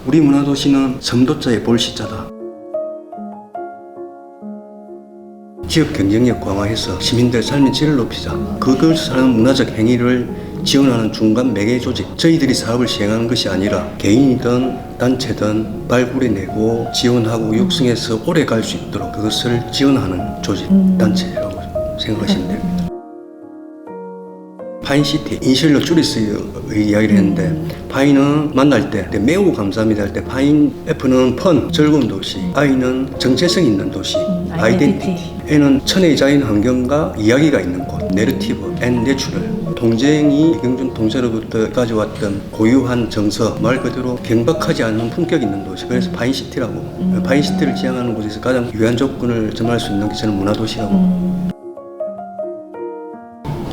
우리 문화도시는 섬도자의 볼시자다. 지역 경쟁력 강화해서 시민들 삶의 질을 높이자. 그것을 하는 문화적 행위를 지원하는 중간 매개 조직. 저희들이 사업을 시행하는 것이 아니라 개인이든 단체든 발굴해내고 지원하고 육성해서 오래 갈 수 있도록 그것을 지원하는 조직, 단체라고 생각하시면 됩니다. 파인시티, 인실로 줄여서 이야기를 했는데, 파인은 만날 때 매우 감사합니다 할 때 파인, F는 펀, 즐거운 도시, I는 정체성 있는 도시, 아이덴티티, N은 천혜의 자연 환경과 이야기가 있는 곳, 내러티브, 앤 내추럴. 동쟁이 이경준 동서로부터 가져왔던 고유한 정서, 말 그대로 경박하지 않은 품격 있는 도시. 그래서 파인시티라고. 파인시티를 지향하는 곳에서 가장 유효한 조건을 점할 수 있는 게 저는 문화도시라고.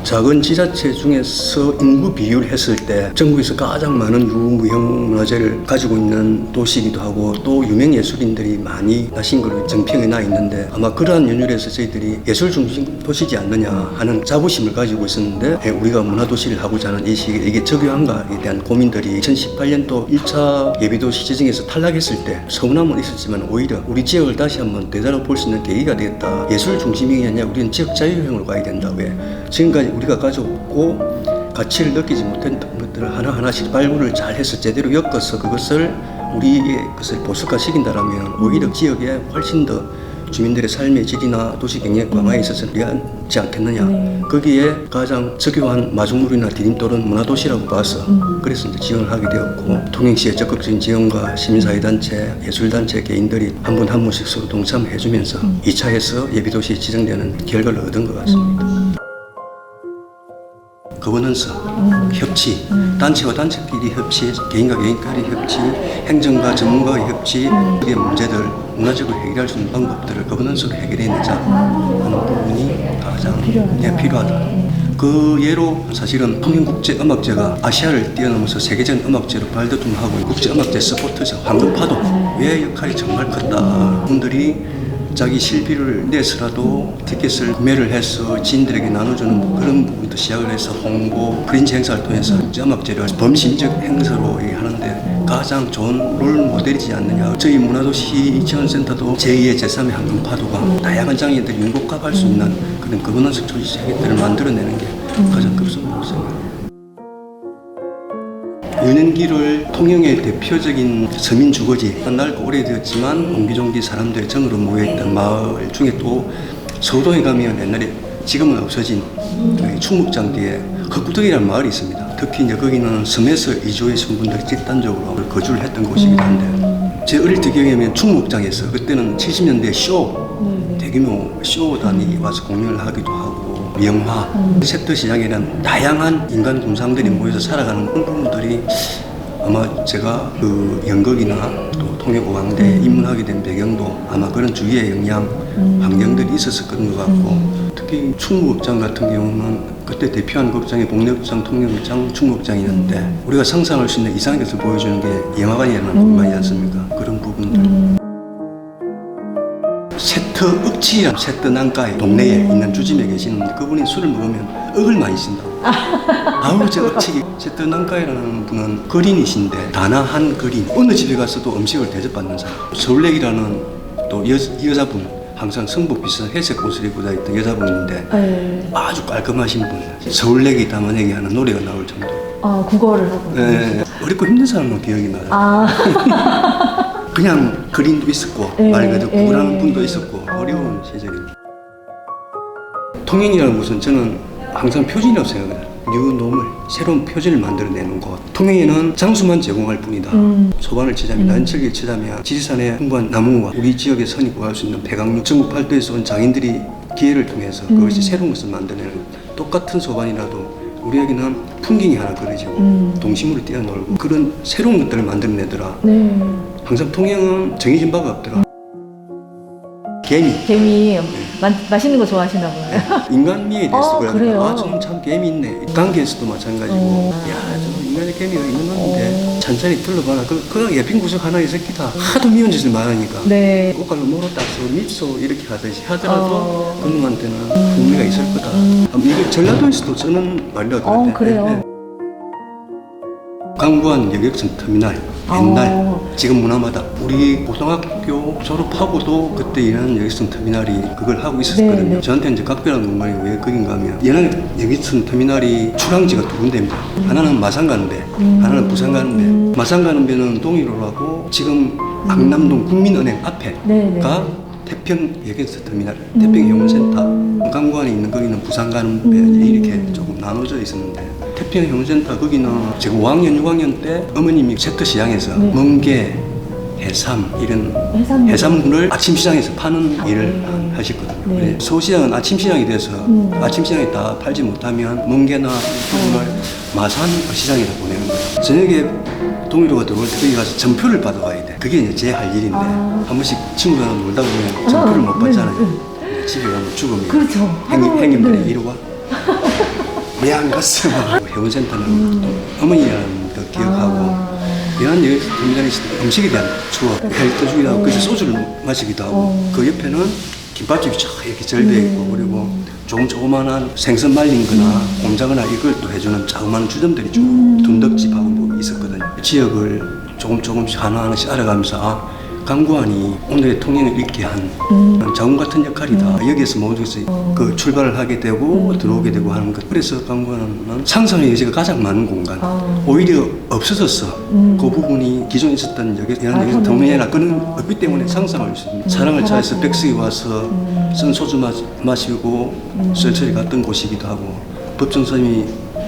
작은 지자체 중에서 인구 비율 했을 때 전국에서 가장 많은 유무형 문화재를 가지고 있는 도시이기도 하고 또 유명 예술인들이 많이 나신 걸로 정평이 나 있는데 아마 그러한 연유에서 저희들이 예술 중심 도시지 않느냐 하는 자부심을 가지고 있었는데 우리가 문화도시를 하고자 하는 이 시기에 이게 적요한가에 대한 고민들이 2018년도 1차 예비도시 지정에서 탈락했을 때 서운함은 있었지만 오히려 우리 지역을 다시 한번 되돌아볼 수 있는 계기가 되겠다. 예술 중심이 아니라 우리는 지역 자유형으로 가야 된다. 왜? 지금까지 우리가 가져오고 가치를 느끼지 못했던 것들을 하나하나씩 발굴을 잘 해서 제대로 엮어서 그것을 우리의 것을 보수화시킨다라면 오히려 지역에 훨씬 더 주민들의 삶의 질이나 도시 경영 강화에 있어서 유리하지 않겠느냐. 거기에 가장 적요한 마중물이나 디딤돌은 문화도시라고 봐서 그래서 이제 지원을 하게 되었고 통영시의 적극적인 지원과 시민사회단체, 예술단체, 개인들이 한 분 한 분씩 서로 동참해주면서 2차에서 예비도시에 지정되는 결과를 얻은 것 같습니다. 거버넌스, 협치, 단체와 단체끼리 협치, 개인과 개인끼리 협치, 행정과 전문가의 협치, 우리의 문제들, 문화적으로 해결할 수 있는 방법들을 거버넌스로 해결해내자 하는 부분이 가장 필요하다. 그 예로 사실은 통영국제음악제가 아시아를 뛰어넘어서 세계적인 음악제로 발돋움하고 국제음악제 서포터죠. 황금파도 왜 역할이 정말 컸다. 분들이 자기 실비를 내서라도 티켓을 구매를 해서 지인들에게 나눠주는 그런 부분부터 시작을 해서 홍보, 프린지 행사를 통해서 국제음악제를 범심적 행사로 하는데 가장 좋은 롤 모델이지 않느냐. 저희 문화도시 지원센터도 제2의 제3의 황금파도가 다양한 장애인들이 융복합할 수 있는 그런 거버넌스 조직 체계들을 만들어내는 게 가장 급선무라고 생각합니다. 연행기를 통영의 대표적인 서민 주거지, 넓고 오래되었지만 옹기종기 사람들의 정으로 모여있던 마을 중에 또 서도에 가면 옛날에 지금은 없어진 충북장 뒤에 흑구덕이라는 마을이 있습니다. 특히 이제 거기는 섬에서 이주하신 분들이 집단적으로 거주를 했던 곳이기도 한데 제 어릴 때 기억에는 충북장에서 그때는 70년대 대규모 쇼단이 와서 공연을 하기도 하고 명화, 섹터 시장에는 다양한 인간 군상들이 모여서 살아가는 그런 부분들이 아마 제가 그 연극이나 또 통역오광대에 입문하게 된 배경도 아마 그런 주위의 영향, 환경들이 있어서 그런 것 같고 특히 충무극장 같은 경우는 그때 대표한 극장이 복례극장, 통영극장, 충무극장이었는데 우리가 상상할 수 있는 이상의 것을 보여주는 게 영화관이라는 공간이지 않습니까? 그런 부분들. 세터 억치라는 세터 난가의 동네에 있는 주점에 계시는데 그분이 술을 먹으면 억을 많이 쓴다고. 아우 저 억치기. 세터 난가이라는 분은 거린이신데 단아한 거린. 어느 집에 가서도 음식을 대접받는 사람. 서울렉이라는 또 여자분 항상 성복 비슷한 회색 옷을 입고 다녔던 여자분인데 아주 깔끔하신 분. 서울렉이 담아내게 하는 노래가 나올 정도. 아 국어를 하고. 네. 어렵고 힘든 사람은 기억이 나요. 그냥 그림도 있었고 말 그대로 구분하는 분도 있었고 어려운 시절입니다. 통영이라는 곳은 저는 항상 표준이라고 생각해요. 뉴노멀, 새로운 표준을 만들어내는 곳. 통영에는 장수만 제공할 뿐이다. 소반을 치자면 난철기를 치자면 지리산의 풍부한 나무와 우리 지역에 선이 구할 수 있는 백악류 전국 팔도에서 온 장인들이 기회를 통해서 그것이 새로운 것을 만들어내는 똑같은 소반이라도 우리에게는 풍경이 하나 그려지고 동심으로 뛰어놀고 그런 새로운 것들을 만들어내더라. 항상 통영은 정해진 바가 없더라. 개미 맛있는 거 좋아하시나 봐요. 인간미에 대해서 그래요? 아, 저는 참 개미 있네. 관계에서도 마찬가지고 야, 저 인간의 개미가 있는 건데 천천히 둘러봐라. 그냥 예쁜 구석 하나 있었기다. 하도 미운 짓을 말하니까 꽃갈로 물었다 밉소 이렇게 하듯이 하더라도 그놈한테는 흥미가 있을 거다. 이게 전라도에서도 저는 말이라고 그래요? 강구안 여객선 터미널 옛날 어. 지금 문화마다 우리 고등학교 졸업하고도 그때 일하는 여객선 터미널이 그걸 하고 있었거든요. 네, 네. 저한테 이제 각별한 공간이 왜 거긴가 하면 옛날 여객선 터미널이 출항지가 두 군데입니다. 하나는 마산 가는 배, 하나는 부산 가는 배. 마산 가는 배는 동일로라고 지금 강남동 국민은행 앞에가 네, 네. 태평 여객선 터미널, 태평 형원센터. 강구안에 있는 거기는 부산 가는 배 이렇게 조금 나눠져 있었는데 태평 형원센터 거기는 제가 5학년, 6학년 때 어머님이 세트시장에서 네. 멍게, 해삼 이런 해산물을 아침 시장에서 파는 일을 하셨거든요. 네. 그래, 서울시장은 아침 시장이 돼서 아침 시장에 다 팔지 못하면 멍게나 이런 걸 마산 시장에다 보내는 거예요. 저녁에 동의로가 들어올 때 거기 가서 전표를 받아와야 돼. 그게 이제 제 할 일인데 한 번씩 친구들하고 놀다 보면 전표를 못 받잖아요. 집에 가면 죽으면 그렇죠. 형님들이 네. 이리 와. 왜 안 갔어? 회원센터는 또 어머니라는 거 기억하고 이런 터미널에 음식에 대한 추억, 헬터주기도 하고 그래서 소주를 마시기도 하고 그 옆에는 김밥집이 쫙 이렇게 절되어 있고 그리고 조그만한 생선 말린 거나 공자거나 이걸 또 해주는 자그마한 주점들이 쭉 둔덕집하고 뭐 있었거든요. 지역을 조금씩 하나하나씩 알아가면서 강구안이 오늘의 통행을 잃게 한 자궁 같은 역할이다. 여기에서 모두에서 그 출발을 하게 되고 들어오게 되고 하는 것. 그래서 강구안은 상상의 여지가 가장 많은 공간. 오히려 없어졌어. 그 부분이 기존에 있었던 여기 동네나 그는 없기 때문에 상상할 수 있는. 사랑을 차에서 백석이 와서 쓴 소주 마시고 썰철이 갔던 곳이기도 하고 법정선이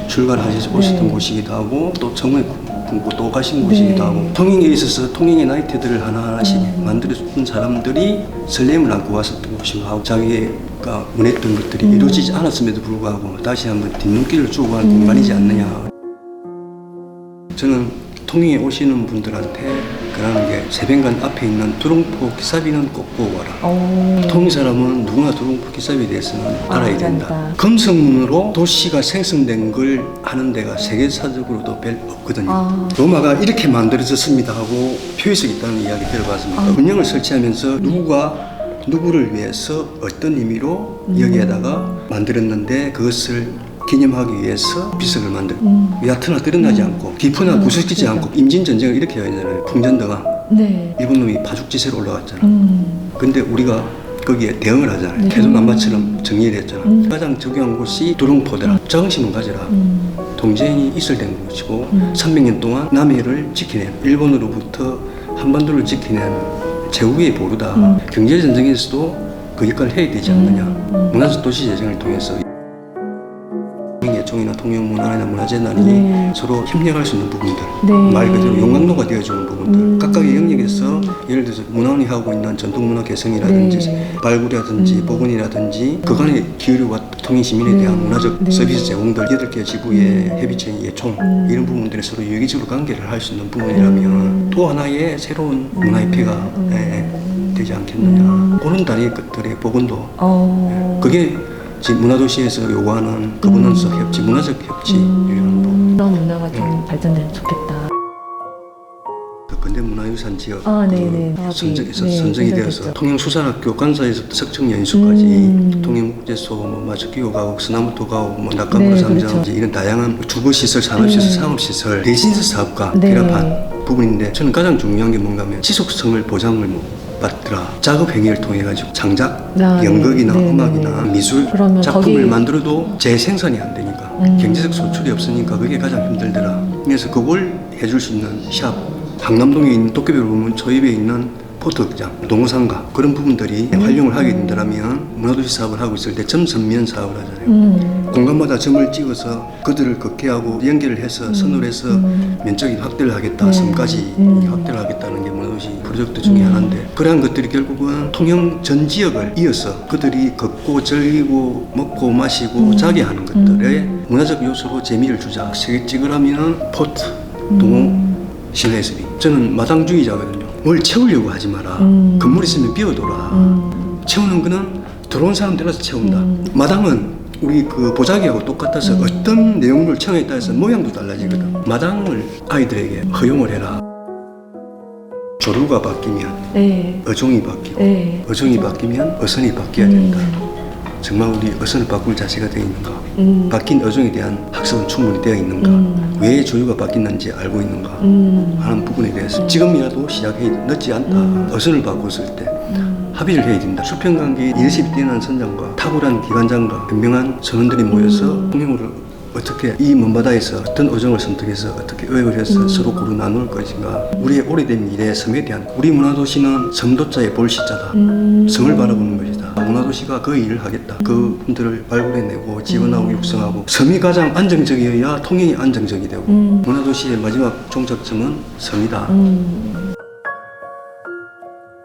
출발하셔서 오셨던 곳이기도 하고 또 정말 굶고 또 가신 곳이기도 하고 통행에 있어서 통행의 나이트들을 하나하나씩 만들어준 사람들이 설렘을 안고 왔었던 곳이고 하고 자기가 원했던 것들이 이루어지지 않았음에도 불구하고 다시 한번 뒷눈길을 주고 하는 공간이지 않느냐. 저는 통행에 오시는 분들한테 그러는 게 새ben간 앞에 있는 두롱포 기사비는 꼭 보고 와라. 통행 사람은 누구나 두롱포 기사비에 대해서는 알아야 된다. 금성문으로 도시가 생성된 걸 하는 데가 세계사적으로도 별 없거든요. 로마가 이렇게 만들어졌습니다 하고 표의석이 있다는 이야기 들어봤습니다. 문양을 설치하면서 누구가 누구를 위해서 어떤 의미로 여기에다가 만들었는데 그것을 기념하기 위해서 비석을 만들고 얕으나 드러나지 않고 깊으나 구석지지 않고 임진전쟁을 이렇게 해야 되잖아요. 풍전도가 네. 일본 놈이 바죽지세로 올라갔잖아. 근데 우리가 거기에 대응을 하잖아요. 개도남마처럼 정리를 했잖아. 가장 적용한 곳이 두롱포대라. 자긍심은 가져라. 동제인이 이슬된 곳이고 300년 동안 남해를 지켜낸 일본으로부터 한반도를 지켜낸 제국의 보루다. 경제전쟁에서도 그 역할을 해야 되지 않느냐. 문화적 도시재생을 통해서 예총이나 통영문화나 문화재단이 서로 협력할 수 있는 부분들, 말 그대로 용광로가 되어주는 부분들, 각각의 영역에서 예를 들어서 문화원이 하고 있는 전통문화 개성이라든지 발굴이라든지 복원이라든지 그간의 기울과 통일시민에 대한 문화적 서비스 제공들 8개 지구의 협의체 예총 이런 부분들에 서로 유기적으로 관계를 할 수 있는 부분이라면 또 하나의 새로운 문화협회가 되지 않겠느냐. 그런 단위의 것들의 복원도 그게 지금 문화도시에서 요구하는 거버넌스 협치, 문화적 협치 이런 부분. 그런 문화가 좀 발전되면 좋겠다. 그 근대문화유산 지역 선정에서 선정이 되어서 통영수산학교 관사에서 석청 연수까지 통영국제소, 뭐 마주기호 가옥, 소나무토 가옥, 뭐 낙가무로 상장 그렇죠. 이런 다양한 주거시설, 산업시설, 상업시설, 대신서 사업과 결합한 부분인데 저는 가장 중요한 게 뭔가 하면 지속성을 보장을 받더라. 작업 행위를 통해 가지고 창작, 연극이나 음악이나 미술 작품을 만들어도 재생산이 안 되니까 경제적 소출이 없으니까 그게 가장 힘들더라. 그래서 그걸 해줄 수 있는 샵, 강남동에 있는 도쿄별 보면 저입에 있는 포토극장, 동호상가 그런 부분들이 활용을 하게 된다면 문화도시 사업을 하고 있을 때 점선면 사업을 하잖아요. 공간마다 점을 찍어서 그들을 걷게 하고 연결을 해서 선호를 해서 면적이 확대를 하겠다, 섬까지 확대를 하겠다는 게 문화도시 프로젝트 중에 하나인데 그러한 것들이 결국은 통영 전 지역을 이어서 그들이 걷고 즐기고 먹고 마시고 자게 하는 것들에 문화적 요소로 재미를 주자. 세계 찍으라면 포트, 동호, 신해수비. 저는 마당주의자거든요. 뭘 채우려고 하지 마라. 건물 있으면 비워둬라. 채우는 거는 들어온 사람 들어서 채운다. 마당은 우리 그 보자기하고 똑같아서 어떤 내용물 청에 따라서 모양도 달라지거든. 마당을 아이들에게 허용을 해라. 조류가 바뀌면 어종이 바뀌고 어종이 바뀌면 어선이 바뀌어야 된다. 정말 우리 어선을 바꿀 자세가 되어 있는가? 바뀐 어종에 대한 학습은 충분히 되어 있는가? 왜 조류가 바뀌는지 알고 있는가? 하는 부분에 대해서 지금이라도 시작해야 돼. 늦지 않다. 어선을 바꿨을 때 합의를 해야 된다. 수평관계 리더십이 뛰어난 선장과 탁월한 기관장과 현명한 선원들이 모여서 통행으로 어떻게 이 먼바다에서 어떤 어종을 선택해서 어떻게 의역을 해서 서로 고루 나눌 것인가. 우리의 오래된 미래의 섬에 대한 우리 문화도시는 섬도자의 볼시자다. 섬을 바라보는 것이다. 문화도시가 그 일을 하겠다. 그분들을 발굴해내고 지원하고 육성하고 섬이 가장 안정적이어야 통행이 안정적이 되고 문화도시의 마지막 종착점은 섬이다.